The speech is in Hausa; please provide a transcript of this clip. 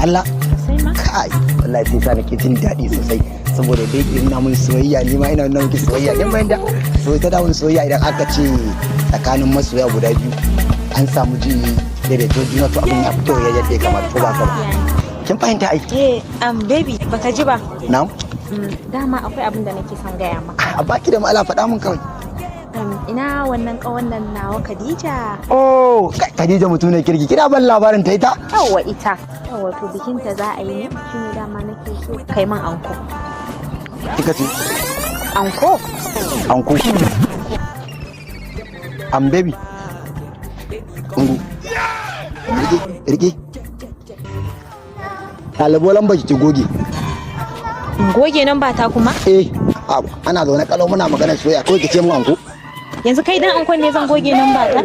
kalla sai ma kai wallahi sai sa nake jin daɗi sosai saboda dai ina mun soyayya ni ma ina nuna miki soyayya din bayan da so ita da mun soyayya idan aka ce tsakanin masoya guda biyu an samu ji daidaito juna to abin ya fito ya yadda ya kamata ko ba ka ba kin fahimta ai baby baka ji ba na'am dama akwai abin da nake son gaya maka a baki da ma'ala faɗa mun kawai ina wannan kawan nan nawa Khadija oh Khadija mutum ne kirki kina ban labarin ta ita yawa to bikinta za a yi ne shine dama nake so kai man anko kika ce anko am baby ungu rike talabo lamba ki goge goge nan ba ta kuma ana zaune kalau muna magana soyayya ko ki ce mu anko yanzu kai dan ankon ne zan goge nan ba ta